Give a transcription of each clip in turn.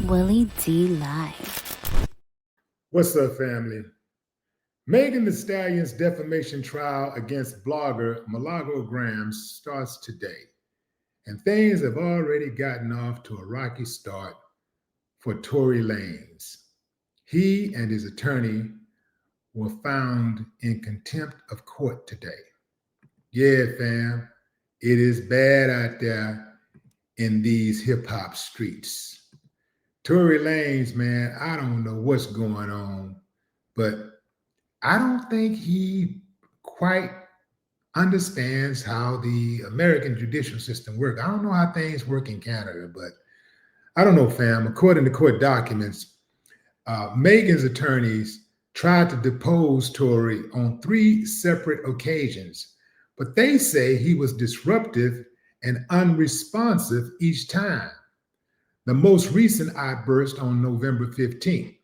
Willie D Live. What's up, family? Megan Thee Stallion's defamation trial against blogger Milagro Grams starts today, and things have already gotten off to a rocky start for Tory Lanez. He and his attorney were found in contempt of court today. Yeah, fam, it is bad out there in these hip-hop streets. Tory Lanez, man, I don't know what's going on, but I don't think he quite understands how the American judicial system works. I don't know how things work in Canada, but I don't know, fam. According to court documents, Megan's attorneys tried to depose Tory on 3 separate occasions, but they say he was disruptive and unresponsive each time. The most recent outburst on November 15th.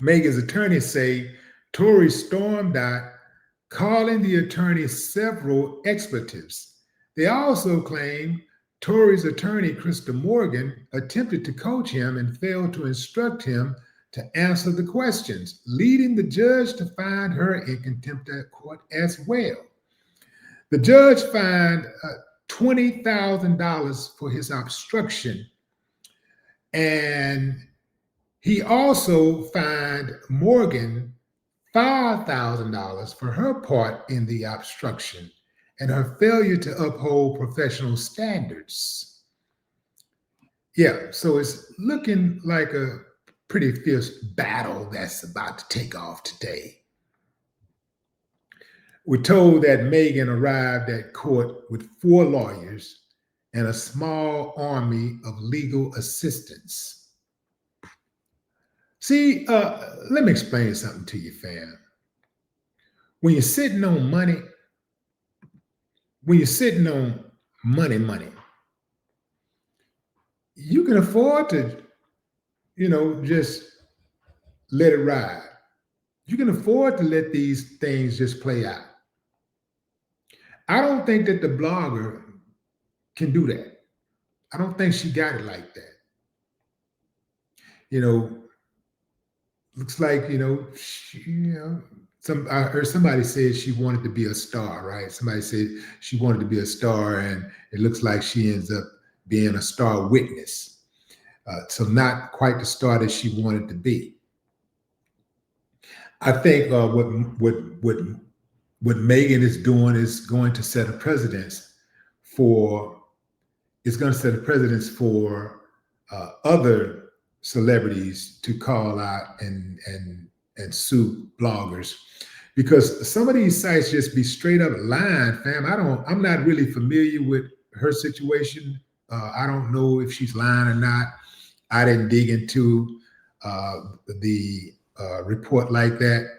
Megan's attorneys say Tory stormed out, calling the attorney several expletives. They also claim Tory's attorney, Krista Morgan, attempted to coach him and failed to instruct him to answer the questions, leading the judge to find her in contempt of court as well. The judge fined $20,000 for his obstruction, and he also fined Morgan $5,000 for her part in the obstruction and her failure to uphold professional standards. Yeah, so it's looking like a pretty fierce battle that's about to take off today. We're told that Megan arrived at court with 4 lawyers and a small army of legal assistants. See, let me explain something to you, fam. When you're sitting on money, money, you can afford to, just let it ride. You can afford to let these things just play out. I don't think that the blogger can do that. I don't think she got it like that. Looks like, I heard somebody said she wanted to be a star, right? Somebody said she wanted to be a star, and it looks like she ends up being a star witness. So not quite the star that she wanted to be. I think what Megan is doing is going to set a precedence for other celebrities to call out and sue bloggers, because some of these sites just be straight up lying, fam. I'm not really familiar with her situation. I don't know if she's lying or not. I didn't dig into the report like that.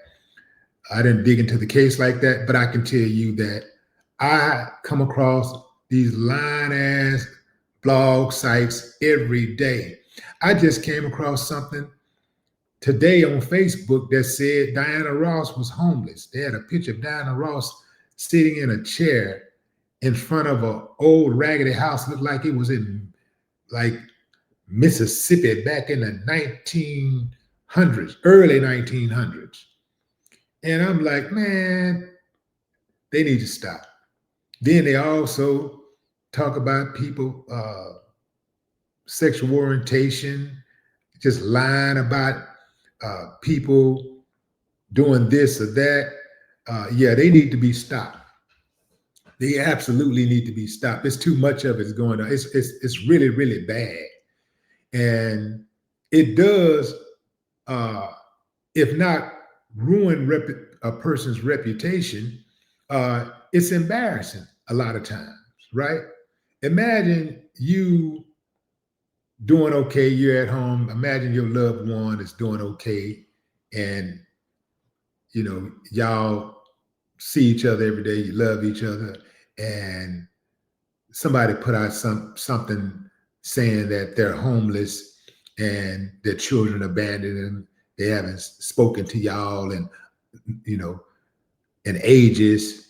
I didn't dig into the case like that, but I can tell you that I come across these lying ass blog sites every day. I just came across something today on Facebook that said Diana Ross was homeless. They had a picture of Diana Ross sitting in a chair in front of an old raggedy house. Looked like it was in Mississippi back in the 1900s, early 1900s. And I'm like, man, they need to stop. Then they also talk about people, sexual orientation, just lying about people doing this or that. Yeah, they need to be stopped. They absolutely need to be stopped. There's too much of it's going on. It's really, really bad. And it does, if not ruin a person's reputation, it's embarrassing a lot of times, right? Imagine you doing okay, you're at home. Imagine your loved one is doing okay, and y'all see each other every day, you love each other, and somebody put out something saying that they're homeless and their children abandoned them. They haven't spoken to y'all in ages.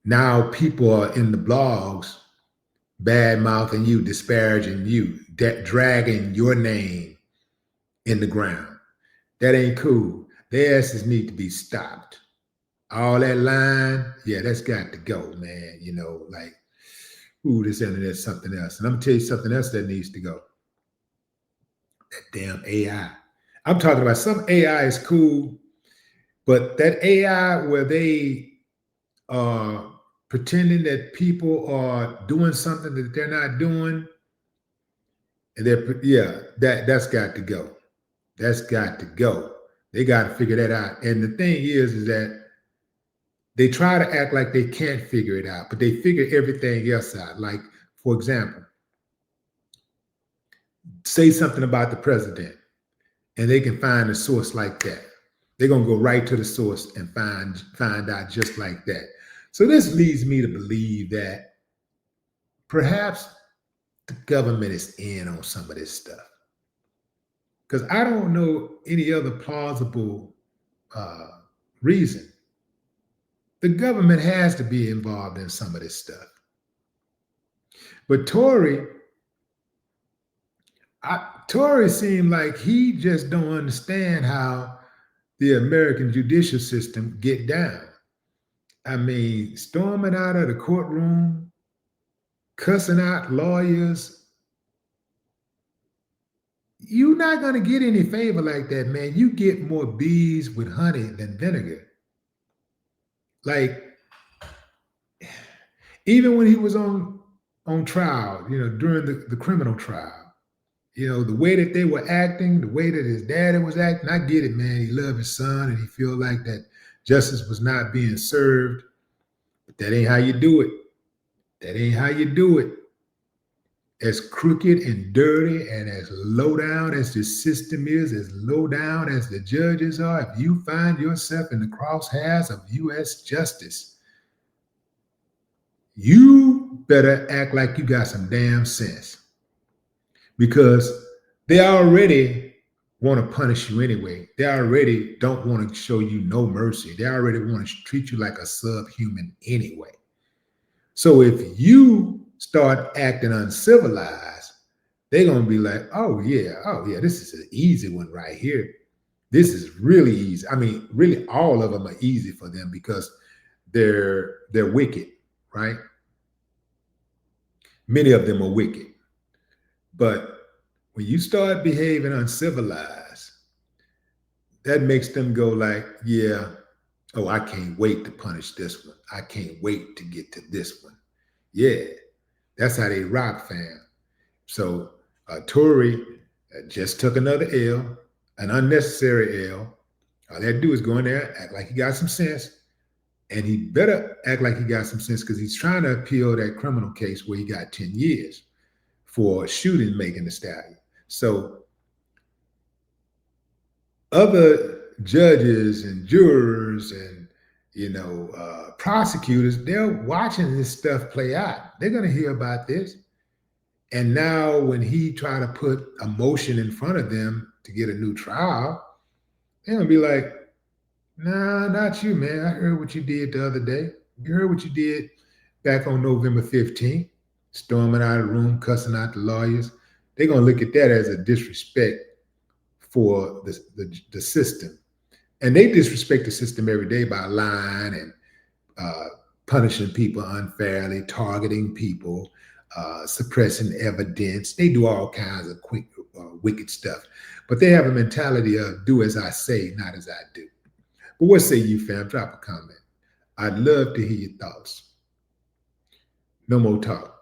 Now people are in the blogs bad mouthing you, disparaging you, dragging your name in the ground. That ain't cool. Their asses need to be stopped. All that line, yeah, that's got to go, man. You know, like, ooh, this and there's something else. And I'm gonna tell you something else that needs to go. That damn AI. I'm talking about some AI is cool, but that AI where they are pretending that people are doing something that they're not doing, and that's got to go. That's got to go. They got to figure that out. And the thing is that they try to act like they can't figure it out, but they figure everything else out. Like, for example, say something about the president, and they can find a source like that. They're gonna go right to the source and find out just like that. So this leads me to believe that perhaps the government is in on some of this stuff. Because I don't know any other plausible reason. The government has to be involved in some of this stuff. But Tory seemed like he just don't understand how the American judicial system get down. I mean, storming out of the courtroom, cussing out lawyers. You're not going to get any favor like that, man. You get more bees with honey than vinegar. Like, even when he was on trial, you know, during the criminal trial, you know, the way that they were acting, the way that his daddy was acting, I get it, man. He loved his son and he feel like that justice was not being served. But that ain't how you do it. That ain't how you do it. As crooked and dirty and as low down as the system is, as low down as the judges are, if you find yourself in the crosshairs of U.S. justice, you better act like you got some damn sense. Because they already want to punish you anyway. They already don't want to show you no mercy. They already want to treat you like a subhuman anyway. So if you start acting uncivilized, they're going to be like, oh yeah, this is an easy one right here. This is really easy. I mean, really all of them are easy for them because they're wicked, right? Many of them are wicked. But when you start behaving uncivilized, that makes them go like, yeah, oh, I can't wait to punish this one. I can't wait to get to this one. Yeah, that's how they rock, fam. So Tory just took another L, an unnecessary L. All they had to do is go in there, act like he got some sense, and he better act like he got some sense because he's trying to appeal that criminal case where he got 10 years for shooting Megan Thee Stallion. So other judges and jurors and prosecutors, they're watching this stuff play out. They're going to hear about this. And now when he try to put a motion in front of them to get a new trial, they're going to be like, nah, not you, man. I heard what you did the other day. You heard what you did back on November 15th, storming out of the room, cussing out the lawyers. They're going to look at that as a disrespect for the system. And they disrespect the system every day by lying and punishing people unfairly, targeting people, suppressing evidence. They do all kinds of wicked stuff. But they have a mentality of do as I say, not as I do. But what say you, fam? Drop a comment. I'd love to hear your thoughts. No more talk.